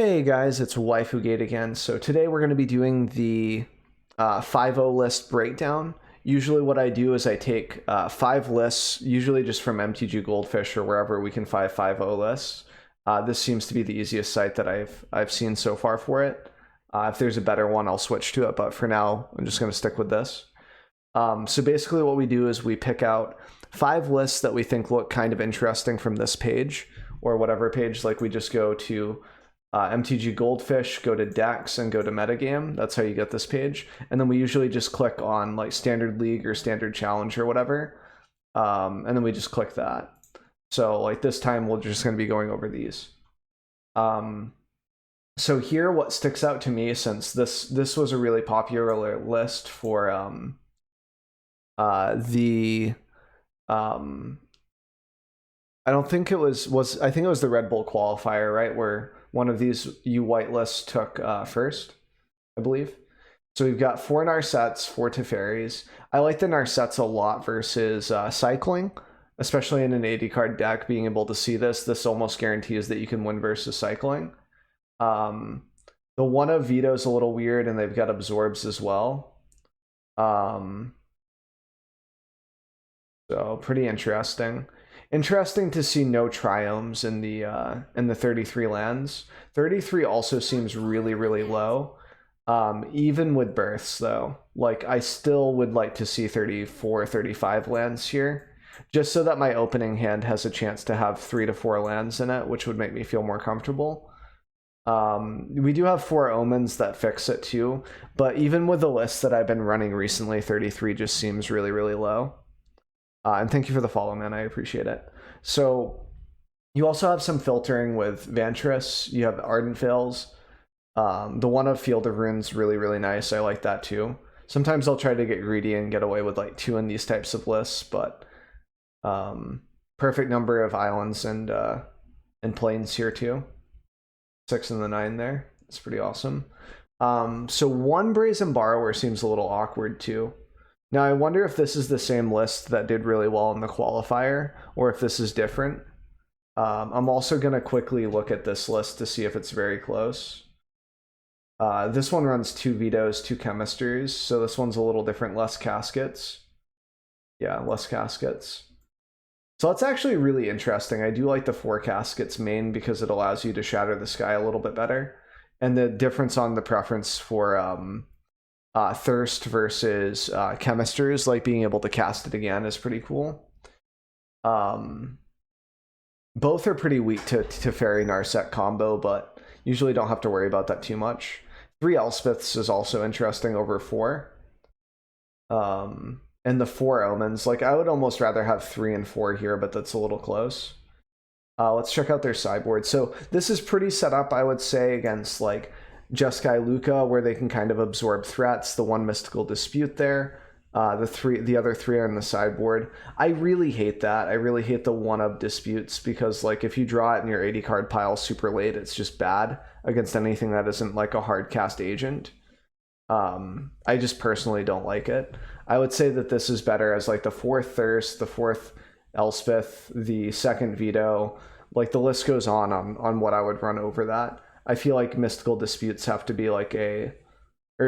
Hey guys, it's WaifuGate again. So today we're going to be doing the 5.0 list breakdown. Usually what I do is I take 5 lists, usually just from MTGGoldFish or wherever we can find 5.0 lists. This seems to be the easiest site that I've seen so far for it. If there's a better one, I'll switch to it, but for now, I'm just going to stick with this. So basically what we do is we pick out 5 lists that we think look kind of interesting from this page, or whatever page. Like we just go to MTGGoldFish, go to Decks, and go to Metagame. That's how you get this page. And then we usually just click on like Standard League or Standard Challenge or whatever. And then we just click that. So like this time we're just going to be going over these. So here what sticks out to me, since this was a really popular list for I don't think it was I think it was the Red Bull qualifier, right, where one of these you whitelists took first, I believe. So we've got 4 Narsets, 4 Teferis. I like the Narsets a lot versus Cycling, especially in an 80 card deck. Being able to see this almost guarantees that you can win versus Cycling. The one of Veto is a little weird, and they've got Absorbs as well. So pretty interesting. Interesting to see no Triomes in the 33 lands. 33 also seems really, really low. Even with births though, like I still would like to see 34, 35 lands here, just so that my opening hand has a chance to have 3 to 4 lands in it, which would make me feel more comfortable. We do have 4 Omens that fix it too, but even with the list that I've been running recently, 33 just seems really, really low. And thank you for the follow, man. I appreciate it. So you also have some filtering with Vantress. You have Ardent Veils. The one of Field of Runes, really, really nice. I like that too. Sometimes I'll try to get greedy and get away with like 2 in these types of lists, but perfect number of islands and plains here too. 6 and the 9 there. It's pretty awesome. So 1 Brazen Borrower seems a little awkward too. Now, I wonder if this is the same list that did really well in the qualifier, or if this is different. I'm also going to quickly look at this list to see if it's very close. This one runs 2 Vetoes, 2 Chemistries, so this one's a little different, less Caskets. Yeah, less Caskets. So that's actually really interesting. I do like the 4 Caskets main because it allows you to shatter the sky a little bit better. And the difference on the preference for Thirst versus Chemisters, like being able to cast it again, is pretty cool. Both are pretty weak to Fairy Narset combo, but usually don't have to worry about that too much. 3 Elspeths is also interesting over 4. And the 4 Omens, like I would almost rather have 3 and 4 here, but that's a little close. Let's check out their sideboard. So this is pretty set up, I would say, against like Jeskai Luca, where they can kind of absorb threats. The 1 Mystical Dispute there. The other 3 are in the sideboard. I really hate that. I really hate the 1-up disputes, because like if you draw it in your 80 card pile super late, it's just bad against anything that isn't like a hard cast agent. I just personally don't like it. I would say that this is better as like the 4th Thirst, the 4th Elspeth, the 2nd Veto. Like the list goes on what I would run over that. I feel like Mystical Disputes have to be like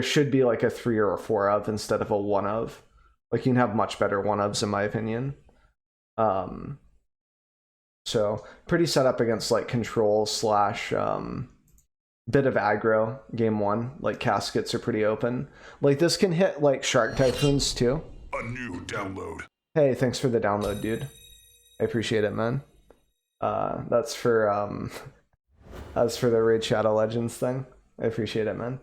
should be like a 3 or a 4 of instead of a 1 of. Like you can have much better 1 ofs in my opinion. So pretty set up against like control slash bit of aggro game 1. Like Caskets are pretty open. Like this can hit like Shark Typhoons too. A new download. Hey, thanks for the download, dude. I appreciate it, man. That's for the Raid Shadow Legends thing. I appreciate it, man.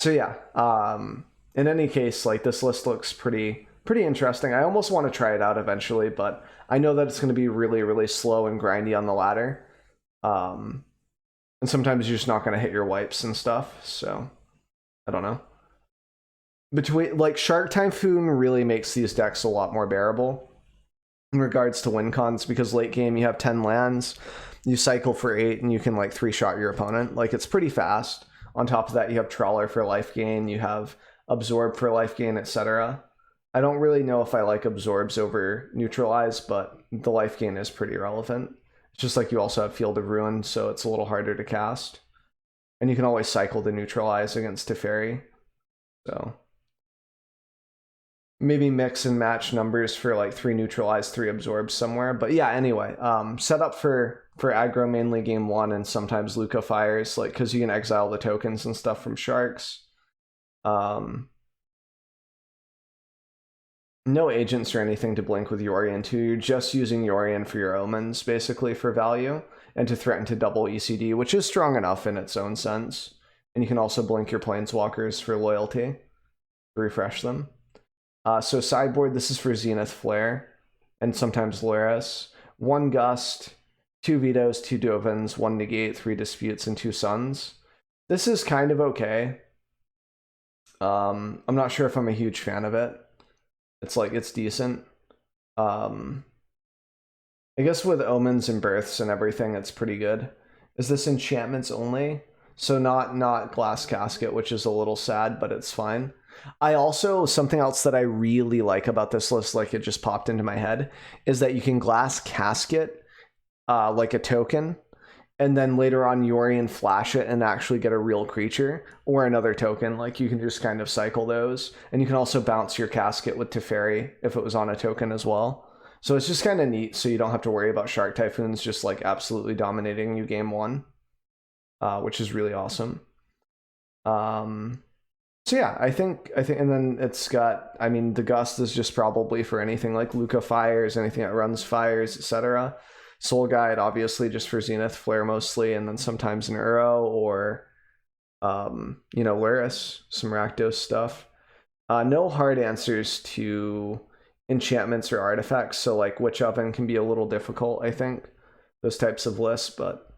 So yeah, in any case, like this list looks pretty interesting. I almost want to try it out eventually, but I know that it's going to be really, really slow and grindy on the ladder. And sometimes you're just not going to hit your wipes and stuff, so I don't know. Between like Shark Typhoon really makes these decks a lot more bearable in regards to win cons, because late game you have 10 lands, you cycle for 8, and you can like 3-shot your opponent. Like it's pretty fast. On top of that, you have Trawler for life gain, you have Absorb for life gain, etc. I don't really know if I like Absorbs over Neutralize, but the life gain is pretty relevant. Just like you also have Field of Ruin, so it's a little harder to cast. And you can always cycle to neutralize against Teferi. So maybe mix and match numbers for like 3 neutralize, 3 absorb somewhere. But yeah, anyway, set up for aggro mainly game 1 and sometimes Luca fires, like because you can exile the tokens and stuff from sharks. No agents or anything to blink with Yorion too. You're just using Yorion for your omens, basically, for value, and to threaten to double ECD, which is strong enough in its own sense. And you can also blink your planeswalkers for loyalty to refresh them. So sideboard, this is for Zenith Flare, and sometimes Luris. 1 Gust, 2 Vetoes, 2 Dovins, 1 Negate, 3 Disputes, and 2 Suns. This is kind of okay. I'm not sure if I'm a huge fan of it. It's decent. I guess with omens and births and everything, it's pretty good. Is this enchantments only? So not Glass Casket, which is a little sad, but it's fine. I also, something else that I really like about this list, like it just popped into my head, is that you can Glass Casket like a token, and then later on Yorion flash it and actually get a real creature or another token. Like you can just kind of cycle those. And you can also bounce your casket with Teferi if it was on a token as well. So it's just kind of neat, so you don't have to worry about Shark Typhoons just like absolutely dominating you game 1, which is really awesome. So yeah, I think, and then it's got, I mean, the Gust is just probably for anything like Luca fires, anything that runs fires, etc. Soul Guide, obviously, just for Zenith Flare mostly, and then sometimes an Uro or, you know, Luris, some Rakdos stuff. No hard answers to enchantments or artifacts, so like Witch Oven can be a little difficult, I think, those types of lists, but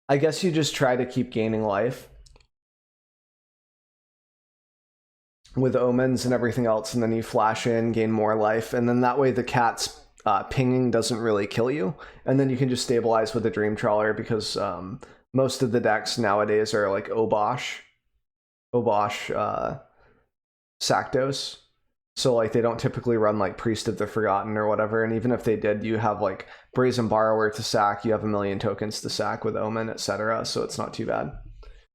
I guess you just try to keep gaining life with omens and everything else, and then you flash in, gain more life, and then that way the cat's pinging doesn't really kill you, and then you can just stabilize with the Dream Trawler because most of the decks nowadays are like Obosh, Saktos, so like they don't typically run like Priest of the Forgotten or whatever, and even if they did, you have like Brazen Borrower to sack, you have a million tokens to sack with Omen, etc., so it's not too bad.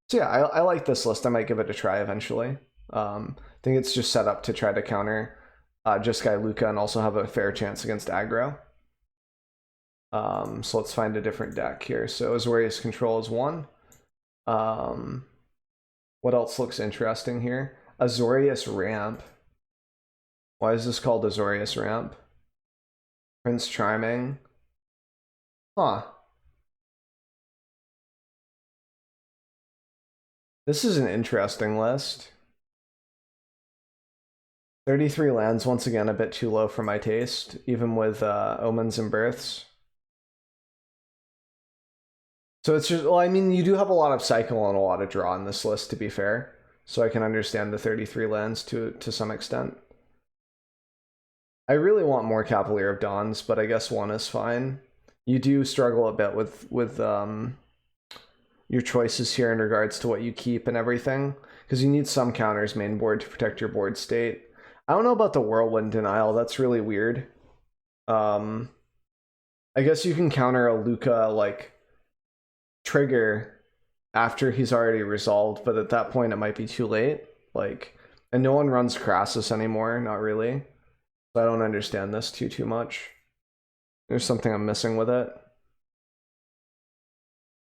So yeah, I like this list. I might give it a try eventually. I think it's just set up to try to counter Jeskai Luca and also have a fair chance against aggro. So let's find a different deck here. So Azorius Control is 1. What else looks interesting here? Azorius Ramp. Why is this called Azorius Ramp? Prince Charming. Huh. This is an interesting list. 33 lands, once again, a bit too low for my taste, even with omens and births. So it's just, well, I mean, you do have a lot of cycle and a lot of draw in this list, to be fair. So I can understand the 33 lands to some extent. I really want more Cavalier of Dawns, but I guess 1 is fine. You do struggle a bit with your choices here in regards to what you keep and everything, because you need some counters main board to protect your board state. I don't know about the Whirlwind Denial. That's really weird. I guess you can counter a Luca like trigger after he's already resolved, but at that point it might be too late. Like, and no one runs Crassus anymore, not really. So I don't understand this too much. There's something I'm missing with it.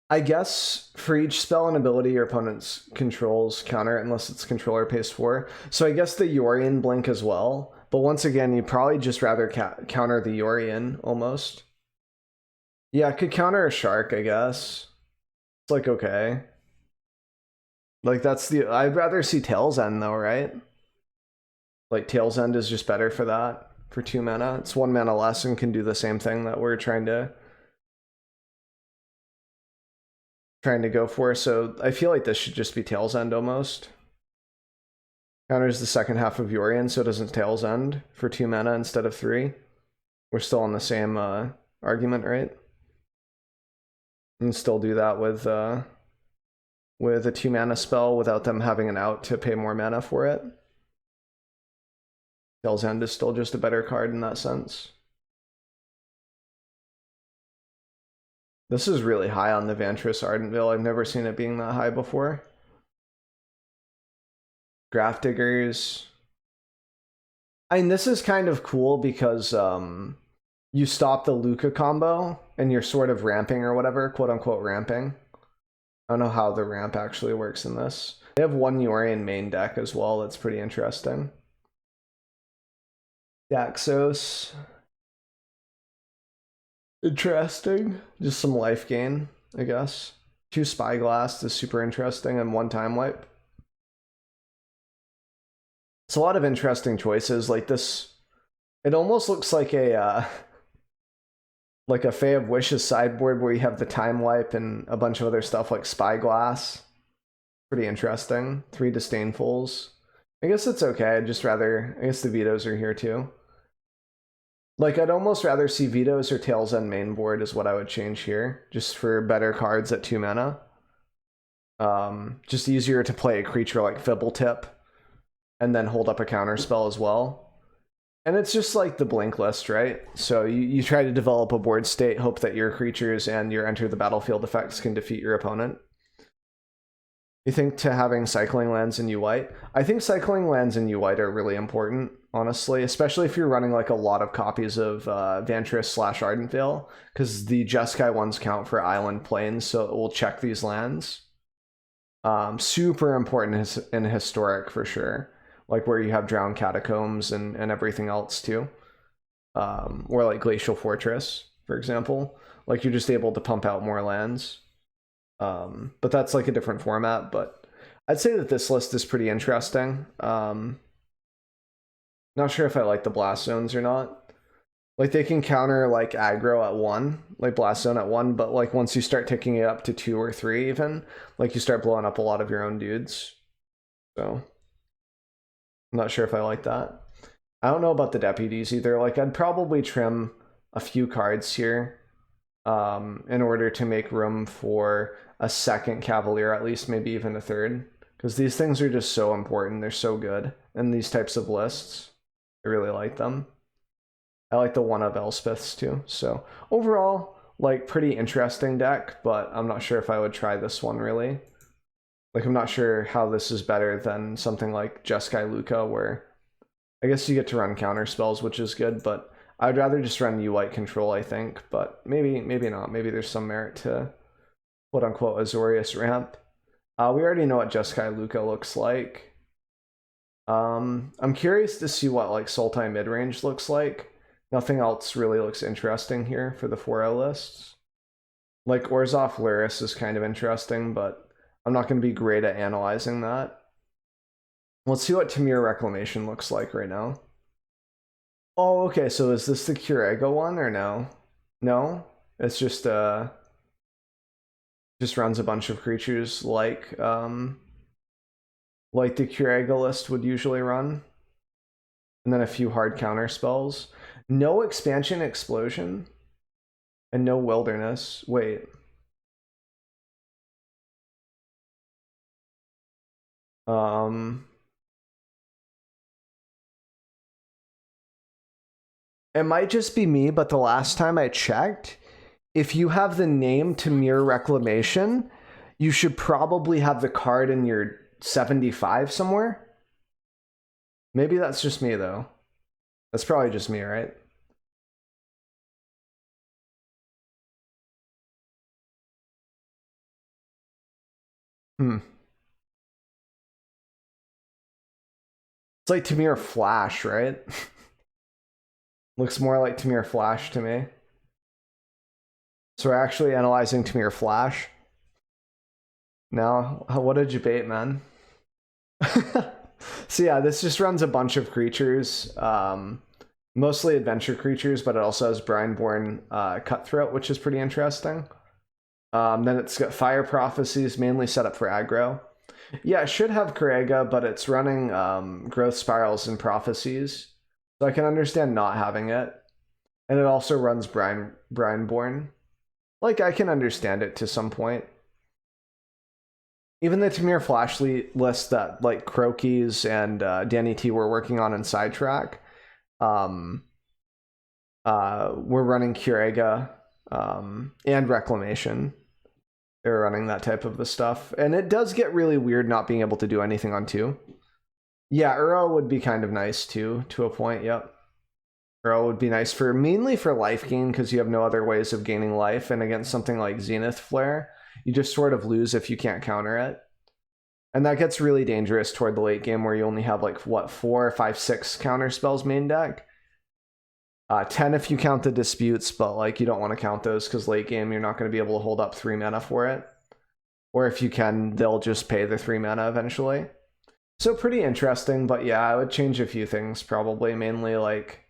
I guess for each spell and ability your opponent's controls counter unless its controller pays 4. So I guess the Yorion blink as well. But once again, you'd probably just rather counter the Yorion almost. Yeah, it could counter a shark, I guess. It's like, okay. Like that's the, I'd rather see Tail's End though, right? Like Tail's End is just better for that, for 2 mana. It's 1 mana less and can do the same thing that we're trying to go for. So I feel like this should just be Tail's End almost. Counters the second half of Yorion so it doesn't Tail's End for 2 mana instead of 3. We're still on the same argument, right? And still do that with a 2 mana spell without them having an out to pay more mana for it. Tail's End is still just a better card in that sense. This is really high on the Vantress Ardentvale. I've never seen it being that high before. Grafdiggers. I mean, this is kind of cool because you stop the Luca combo and you're sort of ramping or whatever, quote unquote ramping. I don't know how the ramp actually works in this. They have one Yorian main deck as well. That's pretty interesting. Daxos. Interesting. Just some life gain, I guess. 2 Spyglass is super interesting and 1 time wipe. It's a lot of interesting choices. Like this, it almost looks like a Fae of Wishes sideboard where you have the time wipe and a bunch of other stuff like Spyglass. Pretty interesting. 3 Disdainfuls. I guess it's okay. I'd just rather, I guess the vetoes are here too. Like, I'd almost rather see vetoes or Tails End main board is what I would change here, just for better cards at 2 mana. Just easier to play a creature like Fibbletip and then hold up a counter spell as well. And it's just like the blink list, right? So you try to develop a board state, hope that your creatures and your enter the battlefield effects can defeat your opponent. You think to having cycling lands in U-White? I think cycling lands in U-White are really important, honestly, especially if you're running like a lot of copies of Vantress/Ardentvale, because the Jeskai ones count for island planes, so it will check these lands. Super important in historic for sure, like where you have Drowned Catacombs and everything else too, or like Glacial Fortress, for example. Like you're just able to pump out more lands. But that's like a different format, but I'd say that this list is pretty interesting. Not sure if I like the Blast Zones or not. Like they can counter like aggro at 1, like Blast Zone at 1, but like once you start ticking it up to 2 or 3 even, like you start blowing up a lot of your own dudes. So I'm not sure if I like that. I don't know about the deputies either. Like I'd probably trim a few cards here in order to make room for a second Cavalier, at least maybe even a third, because these things are just so important. They're so good in these types of lists. I really like them. I like the one of Elspeth's too. So overall, like pretty interesting deck, but I'm not sure if I would try this one really. Like I'm not sure how this is better than something like Jeskai Luca, where I guess you get to run counter spells, which is good, but I'd rather just run U-White control, I think, but maybe not. Maybe there's some merit to quote-unquote Azorius ramp. We already know what Jeskai Luca looks like. I'm curious to see what like Sultan Midrange looks like. Nothing else really looks interesting here for the 4L lists. Like Orzhov Luris is kind of interesting, but I'm not going to be great at analyzing that. Let's see what Tamir Reclamation looks like right now. Oh, okay, so is this the Curego one or no? No? It's just runs a bunch of creatures like the Curego list would usually run. And then a few hard counter spells. No expansion explosion. And no wilderness. Wait. It might just be me, but the last time I checked, if you have the name Tamir Reclamation, you should probably have the card in your 75 somewhere. Maybe that's just me, though. That's probably just me, right? It's like Tamir Flash, right? Looks more like Tamir Flash to me. So we're actually analyzing Tamir Flash. Now, what a debate, man. So yeah, this just runs a bunch of creatures, mostly adventure creatures, but it also has Brineborn Cutthroat, which is pretty interesting. Then it's got Fire Prophecies, mainly set up for aggro. Yeah, it should have Karega, but it's running Growth Spirals and Prophecies, so I can understand not having it. And it also runs Brineborn. Like, I can understand it to some point. Even the Tamir Flash list that like Crokies and Danny T were working on in Sidetrack, we're running Curega and Reclamation. They're running that type of the stuff. And it does get really weird not being able to do anything on 2. Yeah, Uro would be kind of nice too, to a point, yep. Uro would be nice for mainly for life gain, because you have no other ways of gaining life, and against something like Zenith Flare, you just sort of lose if you can't counter it. And that gets really dangerous toward the late game, where you only have like, what, 4, 5, 6 counter spells main deck? 10 if you count the disputes, but like you don't want to count those because late game you're not going to be able to hold up 3 mana for it. Or if you can, they'll just pay the 3 mana eventually. So pretty interesting, but yeah, I would change a few things probably, mainly like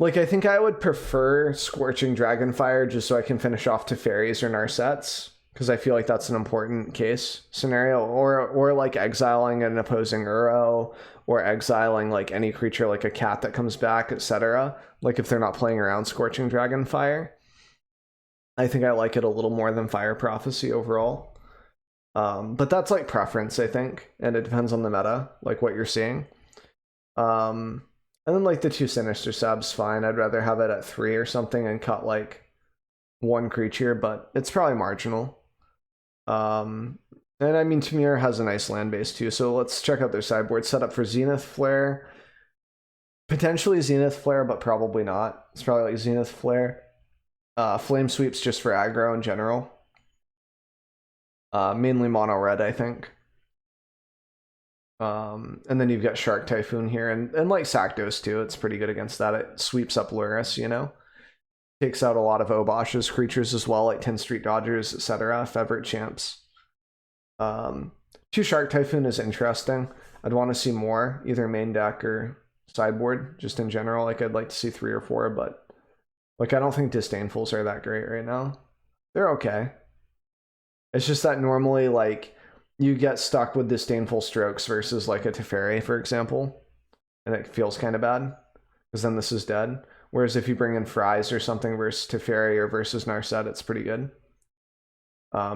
I think I would prefer Scorching Dragonfire just so I can finish off Teferis or Narsets, because I feel like that's an important case scenario, or like exiling an opposing Uro, or exiling like any creature like a cat that comes back, etc. Like if they're not playing around Scorching Dragonfire. I think I like it a little more than Fire Prophecy overall. But that's like preference, I think, and it depends on the meta, like what you're seeing. And then like the 2 Sinister Sab's fine. I'd rather have it at 3 or something and cut like 1 creature, but it's probably marginal. And I mean, Tamir has a nice land base too, so let's check out their sideboard. Set up for Zenith Flare. Potentially Zenith Flare, but probably not. It's probably like Zenith Flare. Flame Sweeps just for aggro in general. Mainly mono red, I think. And then you've got Shark Typhoon here, and like Sakdos too. It's pretty good against that. It sweeps up Luris, you know? Takes out a lot of Obosh's creatures as well, like 10 Street Dodgers, etc. Feverit Champs. 2 Shark Typhoon is interesting. I'd want to see more, either main deck or sideboard, just in general. Like I'd like to see 3 or 4, but like I don't think Disdainfuls are that great right now. They're okay. It's just that normally like you get stuck with Disdainful Strokes versus like a Teferi, for example, and it feels kind of bad because then this is dead. Whereas if you bring in Fries or something versus Teferi or versus Narset, it's pretty good.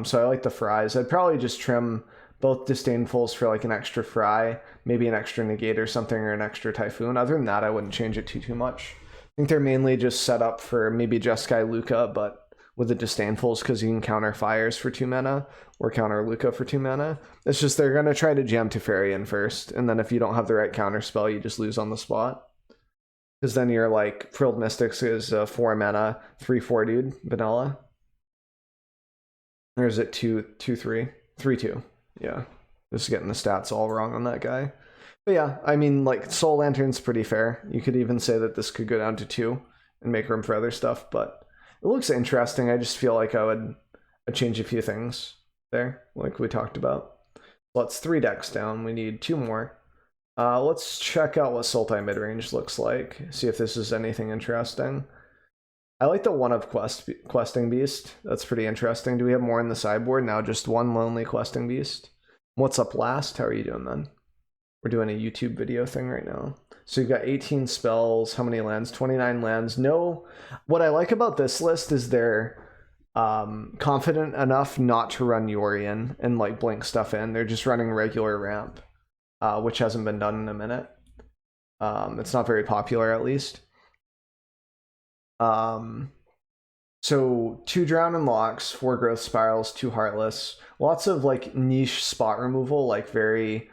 So I like the Fries. I'd probably just trim both Disdainfuls for like an extra Fry, maybe an extra Negate or something, or an extra Typhoon. Other than that, I wouldn't change it too much. I think they're mainly just set up for maybe Jeskai Luca, but with the Disdainfuls, because you can counter Fires for 2 mana, or counter Luca for 2 mana. It's just they're going to try to jam Teferi in first, and then if you don't have the right counter spell, you just lose on the spot. Because then you're like, Frilled Mystics is 4 mana, 3/4 dude, vanilla. Or is it 2/3? 3/2. Yeah. Just getting the stats all wrong on that guy. But yeah, I mean, like, Soul Lantern's pretty fair. You could even say that this could go down to 2 and make room for other stuff, but it looks interesting. I just feel like I'd change a few things there, like we talked about. Well, it's 3 decks down. We need 2 more. Let's check out what Sultan Midrange looks like. See if this is anything interesting. I like the 1 of Questing Beast. That's pretty interesting. Do we have more in the sideboard? Now just 1 Lonely Questing Beast. What's up last? How are you doing then? We're doing a YouTube video thing right now. So you've got 18 spells. How many lands? 29 lands. No. What I like about this list is they're confident enough not to run Yorion and like blink stuff in. They're just running regular ramp, which hasn't been done in a minute. It's not very popular, at least. So 2 Drown and Locks, 4 Growth Spirals, 2 Heartless. Lots of like niche spot removal, like very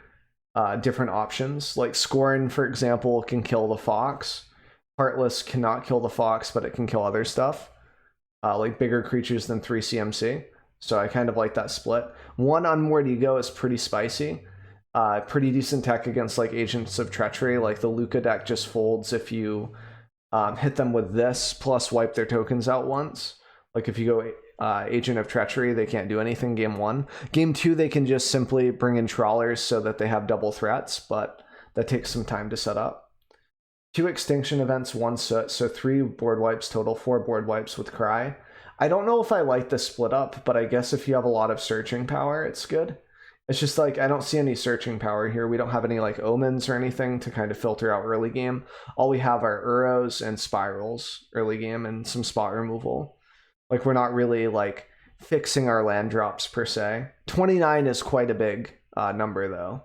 different options. Like Scorn, for example, can kill the Fox. Heartless cannot kill the Fox, but it can kill other stuff, like bigger creatures than 3 CMC. So I kind of like that split. 1 Unmoored Ego is pretty spicy. Pretty decent tech against like Agents of Treachery. Like the Luca deck just folds if you hit them with this, plus wipe their tokens out once. Like if you go Agent of Treachery, they can't do anything game 1. Game 2, they can just simply bring in Trawlers so that they have double threats, but that takes some time to set up. 2 Extinction Events, 1 Soot, so 3 board wipes total, 4 board wipes with Cry. I don't know if I like the split up, but I guess if you have a lot of searching power, it's good. It's just like, I don't see any searching power here. We don't have any like omens or anything to kind of filter out early game. All we have are Uros and Spirals early game and some spot removal. Like we're not really like fixing our land drops per se. 29 is quite a big number though.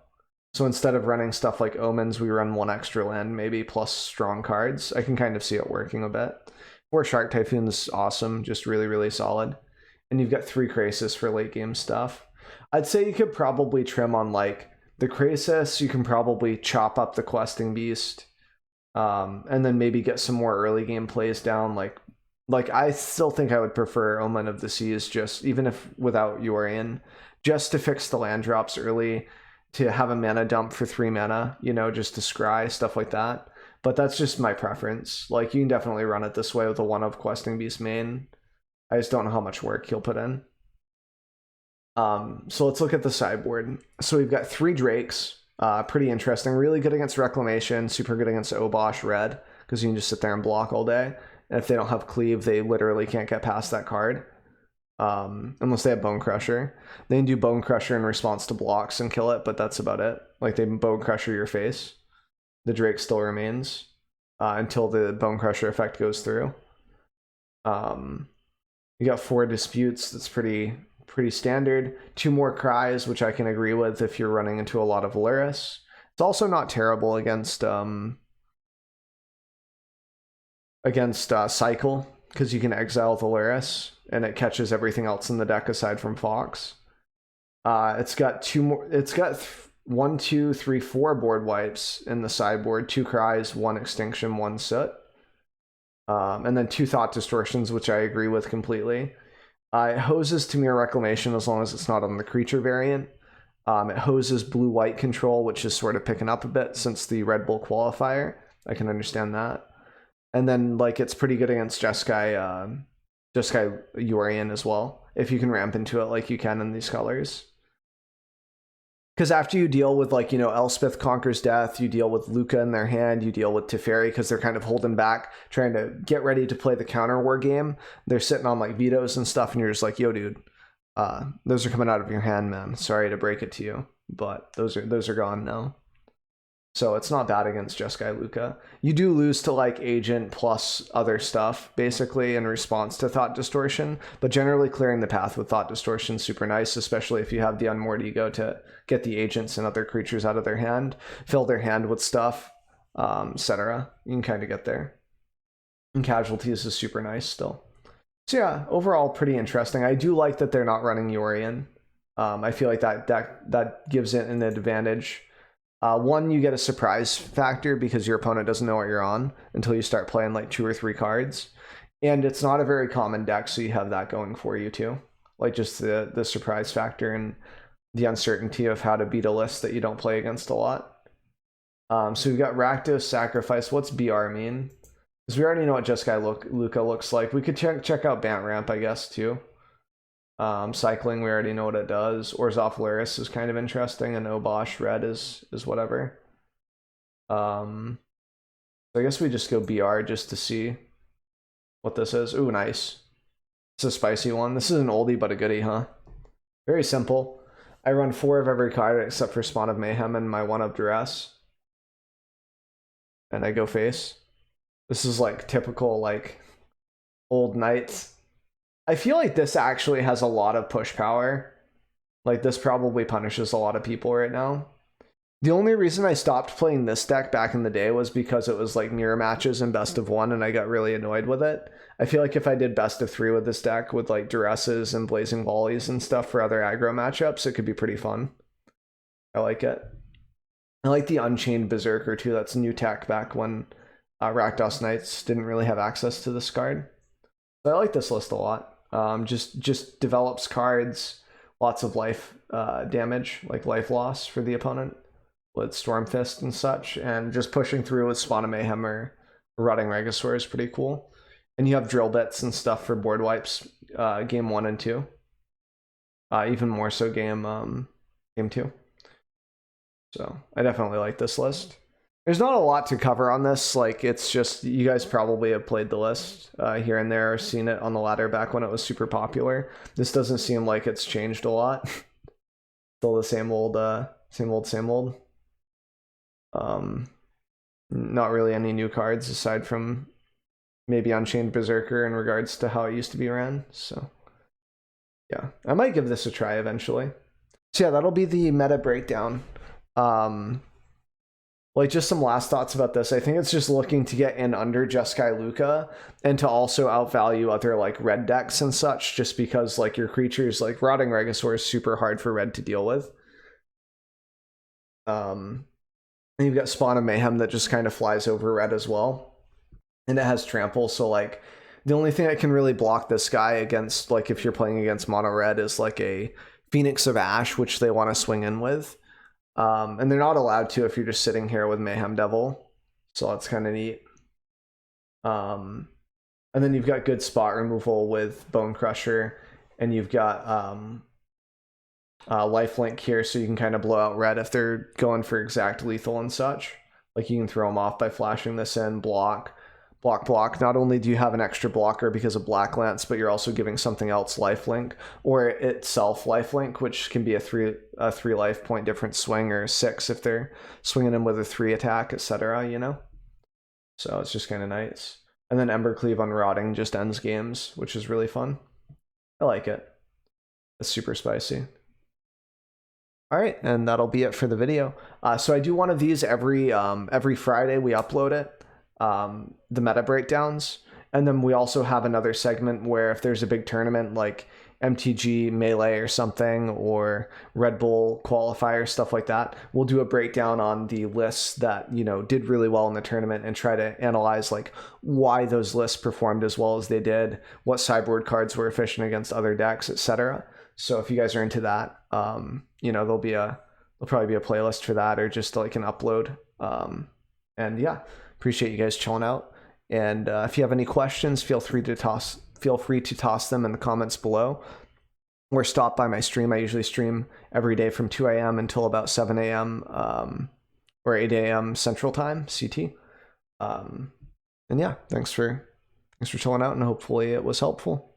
So instead of running stuff like omens, we run 1 extra land maybe plus strong cards. I can kind of see it working a bit. 4 Shark Typhoon's awesome, just really, really solid. And you've got 3 Krasis for late game stuff. I'd say you could probably trim on like the Krasis, you can probably chop up the Questing Beast, and then maybe get some more early game plays down. Like I still think I would prefer Omen of the Seas, just even if without Yorion, just to fix the land drops early, to have a mana dump for 3 mana, you know, just to scry, stuff like that. But that's just my preference. Like, you can definitely run it this way with a 1-of Questing Beast main. I just don't know how much work he'll put in. So let's look at the sideboard. So we've got 3 Drakes, pretty interesting. Really good against Reclamation, super good against Obosh red, because you can just sit there and block all day. And if they don't have Cleave, they literally can't get past that card. Unless they have Bone Crusher. They can do Bone Crusher in response to blocks and kill it, but that's about it. Like, they Bone Crusher your face. The Drake still remains until the Bone Crusher effect goes through. You got 4 Disputes, that's pretty standard. 2 more Cries, which I can agree with if you're running into a lot of Valeris. It's also not terrible against Cycle, because you can exile Valeris and it catches everything else in the deck aside from Fox. It's got 1, 2, 3, 4 board wipes in the sideboard, 2 Cries, 1 Extinction, 1 Soot. And then 2 Thought Distortions, which I agree with completely. It hoses Tamir Reclamation as long as it's not on the creature variant. It hoses blue-white control, which is sort of picking up a bit since the Red Bull qualifier. I can understand that. And then, like, it's pretty good against Jeskai Yorion as well, if you can ramp into it like you can in these colors. Because after you deal with, like, you know, Elspeth Conquers Death, you deal with Luca in their hand, you deal with Teferi because they're kind of holding back, trying to get ready to play the counter war game. They're sitting on, like, vetoes and stuff, and you're just like, yo, dude, those are coming out of your hand, man. Sorry to break it to you, but those are gone now. So it's not bad against Jeskai Luca. You do lose to, like, Agent plus other stuff, basically, in response to Thought Distortion, but generally clearing the path with Thought Distortion is super nice, especially if you have the Unmoored Ego to get the agents and other creatures out of their hand, fill their hand with stuff, etc. You can kind of get there. And Casualties is super nice still. So yeah, overall pretty interesting. I do like that they're not running Yorion. I feel like that gives it an advantage. One, you get a surprise factor because your opponent doesn't know what you're on until you start playing like 2 or 3 cards. And it's not a very common deck, so you have that going for you too. Like, just the surprise factor and the uncertainty of how to beat a list that you don't play against a lot. So we've got Rakdos Sacrifice. What's BR mean? Because we already know what Jeskai Luca looks like. We could check out Bant Ramp, I guess, too. Cycling, we already know what it does. Orzhov Luris is kind of interesting, and Obosh Red is whatever. So I guess we just go BR just to see what this is. Ooh, nice. It's a spicy one. This is an oldie but a goodie, huh? Very simple. I run 4 of every card except for Spawn of Mayhem and my 1 of Duress. And I go face. This is like typical, like, old knights. I feel like this actually has a lot of push power. Like, this probably punishes a lot of people right now. The only reason I stopped playing this deck back in the day was because it was like mirror matches and best of 1, and I got really annoyed with it. I feel like if I did best of 3 with this deck with like Duresses and Blazing Volleys and stuff for other aggro matchups, it could be pretty fun. I like it. I like the Unchained Berserker too. That's new tech back when Rakdos Knights didn't really have access to this card. So I like this list a lot. Just develops cards, lots of life damage, like life loss for the opponent with Stormfist and such, and just pushing through with Spawn of Mayhem or Rotting Regisaur is pretty cool. And you have drill bits and stuff for board wipes, game 1 and 2. Even more so game 2. So I definitely like this list. There's not a lot to cover on this. Like, it's just, you guys probably have played the list here and there, or seen it on the ladder back when it was super popular. This doesn't seem like it's changed a lot. Still the same old. Not really any new cards aside from maybe Unchained Berserker in regards to how it used to be ran. So yeah, I might give this a try eventually. So yeah, that'll be the meta breakdown. Like, just some last thoughts about this. I think it's just looking to get in under Jeskai Luca and to also outvalue other like red decks and such, just because like your creatures like Rotting Regisaur is super hard for red to deal with. And you've got Spawn of Mayhem that just kind of flies over red as well. And it has trample, so like the only thing that can really block this guy against, like if you're playing against mono red, is like a Phoenix of Ash, which they want to swing in with. And they're not allowed to if you're just sitting here with Mayhem Devil. So that's kind of neat. And then you've got good spot removal with Bone Crusher, and you've got lifelink here, so you can kind of blow out red if they're going for exact lethal and such. Like you can throw them off by flashing this in, block. Not only do you have an extra blocker because of Black Lance, but you're also giving something else lifelink, or itself lifelink, which can be a three life point difference swing, or 6 if they're swinging in with a 3 attack, etc. You know, so it's just kind of nice. And then Embercleave on Rotting just ends games, which is really fun. I like it. It's super spicy. All right, and that'll be it for the video. So I do one of these every Friday. We upload it. The meta breakdowns, and then we also have another segment where if there's a big tournament like MTG Melee or something, or Red Bull qualifier, stuff like that, we'll do a breakdown on the lists that, you know, did really well in the tournament and try to analyze like why those lists performed as well as they did, what sideboard cards were efficient against other decks, etc. So if you guys are into that, you know, there'll probably be a playlist for that, or just like an upload. And yeah, appreciate you guys chilling out. And if you have any questions, feel free to toss them in the comments below, or stop by my stream. I usually stream every day from 2 a.m. until about 7 a.m. Or 8 a.m. Central Time, CT. And yeah, thanks for chilling out, and hopefully it was helpful.